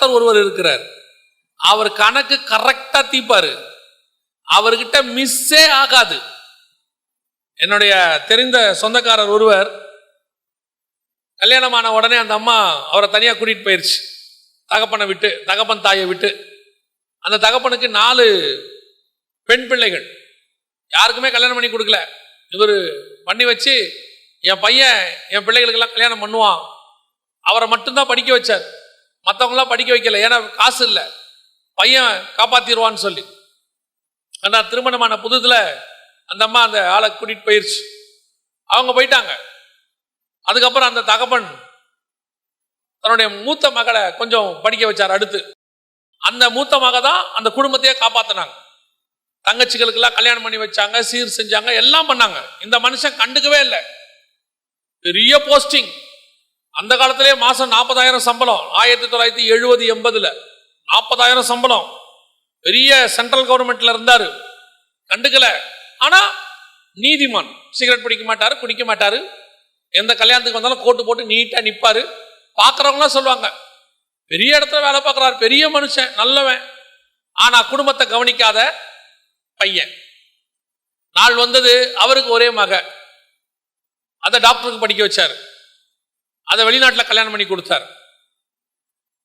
கர்த்தர் ஒருவர் இருக்கிறார். அவர் கணக்கு கரெக்டா தீப்பாரு. அவர்கிட்ட மிஸ்ஸே ஆகாது. என்னுடைய தெரிந்த சொந்தக்காரர் ஒருவர் கல்யாணமான உடனே அந்த அம்மா அவரை தனியா கூட்டிட்டு போயிருச்சு. தகப்பனை விட்டு, தகப்பன் தாயை விட்டு. அந்த தகப்பனுக்கு 4 பெண் பிள்ளைகள். யாருக்குமே கல்யாணம் பண்ணி கொடுக்கல. இவர் பண்ணி வச்சு, என் பையன் என் பிள்ளைகளுக்கெல்லாம் கல்யாணம் பண்ணுவான், அவரை மட்டும்தான் படிக்க வச்சார். மற்றவங்களாம் படிக்க வைக்கல. ஏன்னா காசு இல்லை, பையன் காப்பாத்திடுவான்னு சொல்லி. ஆனால் திருமணமான புதுதில் அந்த அம்மா அந்த ஆளை கூட்டிட்டு போயிருச்சு. அவங்க போயிட்டாங்க. அதுக்கப்புறம் அந்த தகப்பன் தன்னுடைய மூத்த மகளை கொஞ்சம் படிக்க வச்சார். அடுத்து அந்த மூத்த மக தான் அந்த குடும்பத்தையே காப்பாத்தினாங்க. தங்கச்சிகளுக்கெல்லாம் கல்யாணம் பண்ணி வச்சாங்க, சீர் செஞ்சாங்க, எல்லாம் பண்ணாங்க. இந்த மனுஷன் கண்டுக்கவே இல்லை. பெரிய போஸ்டிங். அந்த காலத்திலே மாசம் 40,000 சம்பளம். 1970-80 40,000 சம்பளம். பெரிய சென்ட்ரல் கவர்மெண்ட்ல இருந்தாரு. கண்டுக்கல. ஆனா நீதிமான். சிகரெட் பிடிக்க மாட்டாரு, குடிக்க மாட்டாரு. எந்த கல்யாணத்துக்கு வந்தாலும் கோட்டு போட்டு நீட்டா நிப்பாரு. பாக்குறவங்களாம் சொல்லுவாங்க, பெரிய இடத்துல வேலை பார்க்கிறார், பெரிய மனுஷன், நல்லவன். ஆனா குடும்பத்தை கவனிக்காத பையன். நாள் வந்தது, அவருக்கு ஒரே மக. அதை டாக்டருக்கு படிக்க வச்சார். அதை வெளிநாட்டில் கல்யாணம் பண்ணி கொடுத்தார்.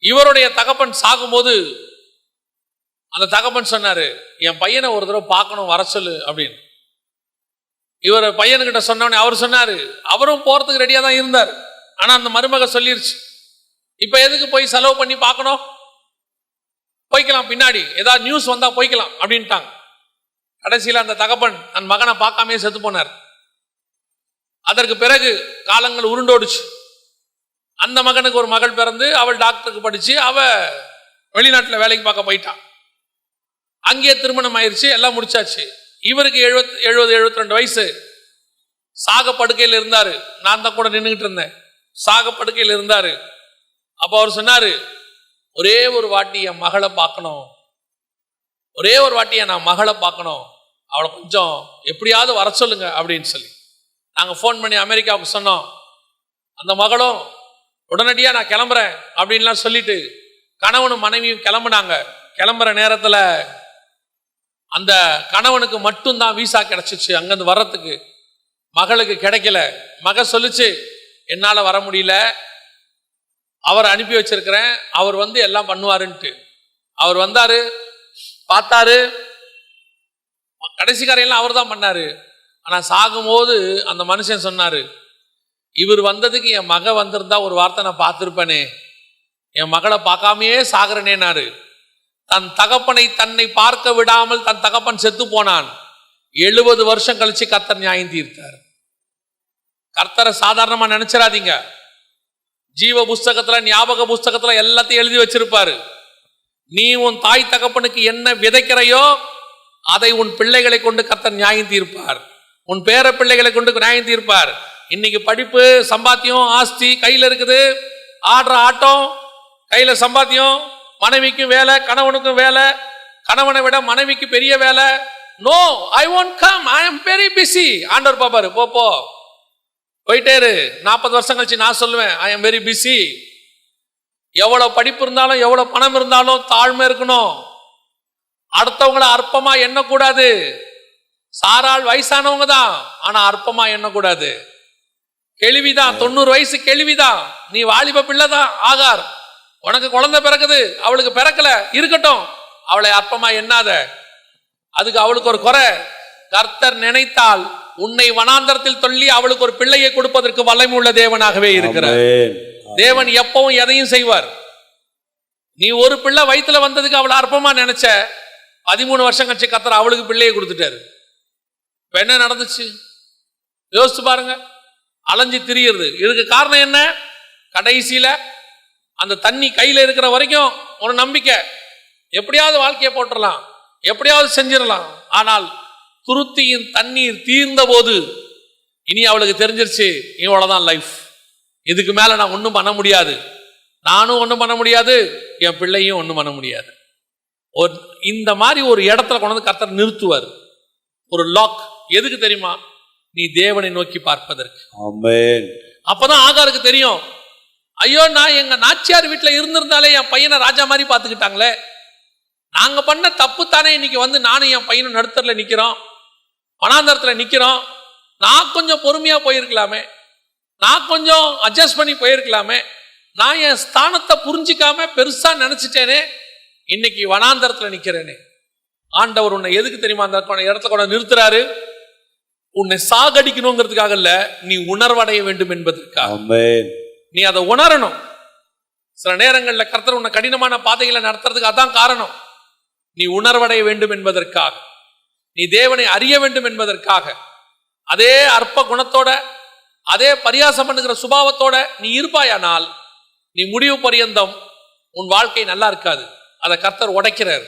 இவருடைய தகப்பன் சாகும்போது அந்த தகப்பன் சொன்னாரு, என் பையனை ஒரு தடவை பார்க்கணும், வர சொல்லு அப்படின்னு. இவர் பையனுக்கிட்ட சொன்னோடனே அவர் சொன்னாரு, அவரும் போறதுக்கு ரெடியா தான் இருந்தார். ஆனா அந்த மருமக சொல்லிருச்சு, இப்ப எதுக்கு போய் செலவு பண்ணி பார்க்கணும், போய்க்கலாம், பின்னாடி ஏதாவது நியூஸ் வந்தா போய்க்கலாம் அப்படின்ட்டாங்க. கடைசியில் அந்த தகப்பன் தன் மகனை பார்க்காமே செத்து போனார். அதற்கு பிறகு காலங்கள் உருண்டோடுச்சு. அந்த மகனுக்கு ஒரு மகள் பிறந்து, அவள் டாக்டருக்கு படிச்சு அவ வெளிநாட்டில் வேலைக்கு பார்க்க போயிட்டான். அங்கேயே திருமணம் ஆயிடுச்சு, எல்லாம் முடிச்சாச்சு. இவருக்கு 70-72 வயசு. சாக படுக்கையில் இருந்தாரு. நான் தான் கூட நின்றுகிட்டு இருந்தேன். சாக படுக்கையில் இருந்தாரு. அப்போ அவர் சொன்னாரு, ஒரே ஒரு வாட்டி என் மகளை பார்க்கணும், ஒரே ஒரு வாட்டி நான் மகளை பார்க்கணும், அவளை கொஞ்சம் எப்படியாவது வர சொல்லுங்க அப்படின்னு சொல்லி நாங்கள் ஃபோன் பண்ணி அமெரிக்காவுக்கு சொன்னோம். அந்த மகளும் உடனடியாக நான் கிளம்புறேன் அப்படின்லாம் சொல்லிட்டு கணவனும் மனைவியும் கிளம்புனாங்க. கிளம்புற நேரத்தில் அந்த கணவனுக்கு மட்டும்தான் விசா கிடைச்சிச்சு அங்கேருந்து வர்றதுக்கு. மகளுக்கு கிடைக்கல. மக சொல்லிச்சு, என்னால் வர முடியல, அவர் அனுப்பி வச்சிருக்கிறேன், அவர் வந்து எல்லாம் பண்ணுவாருன்ட்டு. அவர் வந்தாரு, பார்த்தாரு, கடைசி காரையெல்லாம் அவர் தான் பண்ணாரு. ஆனால் சாகும்போது அந்த மனுஷன் சொன்னாரு, இவர் வந்ததுக்கு என் மக வந்திருந்தா ஒரு வார்த்தை நான் பார்த்துருப்பேனே, என் மகளை பார்க்காமையே சாகுறனேனாரு. தன் தகப்பனை தன்னை பார்க்க விடாமல் தன் தகப்பன் செத்து போனான். 70 வருஷம் கழிச்சு கர்த்தர் நியாயம் தீர்த்தார். கர்த்தரை சாதாரணமா நினைச்சிடாதீங்க. ஜீவ புஸ்தகத்துல, ஞாபக புஸ்தகத்துல எல்லாத்தையும் எழுதி வச்சிருப்பாரு. நீ உன் தாய் தகப்பனுக்கு என்ன விதைக்கிறையோ அதை உன் பிள்ளைகளை கொண்டு கர்த்தர் நியாயம் தீர்ப்பார். உன் பேர பிள்ளைகளை கொண்டு நியாயம் தீர்ப்பார். இன்னைக்கு படிப்பு, சம்பாத்தியம், ஆஸ்தி கையில இருக்குது, ஆடுற ஆட்டம், கையில சம்பாத்தியம், மனைவிக்கும் வேலை, கணவனுக்கும் வேலை, கணவனை விட மனைவிக்கு பெரிய வேலை. No, I won't come, I am very busy. ஆண்டவர் பாப்பாரு, போ போயிட்டே இரு. 40 வருஷம் கழிச்சு நான் சொல்லுவேன், ஐ am very busy. எவ்வளவு படிப்பு இருந்தாலும், எவ்வளவு பணம் இருந்தாலும் தாழ்மை இருக்கணும். அடுத்தவங்களை அற்பமா எண்ணக்கூடாது. சாராள் வயசானவங்க தான், ஆனா அற்பமா எண்ணக்கூடாது. கேள்விதான், 90 வயசு கேள்விதான். நீ வாலிப பிள்ளை தான். ஆகார், உனக்கு குழந்தை பிறக்குது, அவளுக்கு பிறக்கல, இருக்கட்டும், அவளை அற்பமா எண்ணாத. அதுக்கு அவளுக்கு ஒரு குறை. கர்த்தர் நினைத்தால் உன்னை வனாந்தரத்தில் தள்ளி அவளுக்கு ஒரு பிள்ளையை கொடுப்பதற்கு வல்லமை உள்ள தேவனாகவே இருக்கிறார். தேவன் எப்பவும் எதையும் செய்வார். நீ ஒரு பிள்ளை வயிற்றுல வந்ததுக்கு அவளை அற்பமா நினைச்ச, 13 வருஷம் கழிச்சு கர்த்தர் அவளுக்கு பிள்ளையை கொடுத்துட்டாரு. இப்ப என்ன நடந்துச்சு யோசிச்சு பாருங்க. அலைஞ்சு திரியுறது. இதுக்கு காரணம் என்ன? கடைசியில அந்த தண்ணி கையில இருக்கிற வரைக்கும் ஒரு நம்பிக்கை, எப்படியாவது வாழ்க்கையை போட்டுடலாம், எப்படியாவது செஞ்சிடலாம். ஆனால் துருத்தியின் தண்ணீர் தீர்ந்த போது இனி அவளுக்கு தெரிஞ்சிருச்சு, இவ்வளவுதான் லைஃப், இதுக்கு மேல நான் ஒன்றும் பண்ண முடியாது, நானும் ஒன்றும் பண்ண முடியாது, என் பிள்ளையும் ஒன்றும் பண்ண முடியாது. இந்த மாதிரி ஒரு இடத்துல கொண்டு வந்து கர்த்தர் நிறுத்துவார். ஒரு லாக். எதுக்கு தெரியுமா? நீ தேவனை நோக்கி பார்ப்பதற்கு. ஆமென். அப்பதான் ஆகாருக்கு தெரியும், ஐயோ, நான் எங்க நாச்சியார் வீட்டில் இருந்திருந்தாலே என் பையனை ராஜா மாதிரி பார்த்துக்கிட்டாங்களே, நாங்க பண்ண தப்பு தானே இன்னைக்கு வந்து நானும் என் பையனும் நடுத்தரில் நிக்கிறோம், வனாந்தரத்தில் நிக்கிறோம். நான் கொஞ்சம் பொறுமையா போயிருக்கலாமே, நான் கொஞ்சம் அட்ஜஸ்ட் பண்ணி போயிருக்கலாமே, நான் என் ஸ்தானத்தை புரிஞ்சிக்காம பெருசா நினைச்சிட்டேனே, இன்னைக்கு வனாந்தரத்தில் நிக்கிறேனே. ஆண்டவர் உன்னை எதுக்கு தெரியுமா அந்த இடத்துல கொண்டு நிறுத்துறாரு? உன்னை சாகடிக்கணுங்கிறதுக்காக இல்ல, நீ உணர்வடைய வேண்டும் என்பதற்காக. நீ அதை உணரணும். சில நேரங்களில் கர்த்தர் உன்னை கடினமான பாதைகளை நடத்துறதுக்கு அதான் காரணம். நீ உணர்வடைய வேண்டும் என்பதற்காக, நீ தேவனை அறிய வேண்டும் என்பதற்காக. அதே அற்ப குணத்தோட, அதே பரியாசம் பண்ணுகிற சுபாவத்தோட நீ இருப்பாயானால் நீ முடிவு பரியந்தம் உன் வாழ்க்கை நல்லா இருக்காது. அதை கர்த்தர் உடைக்கிறார்.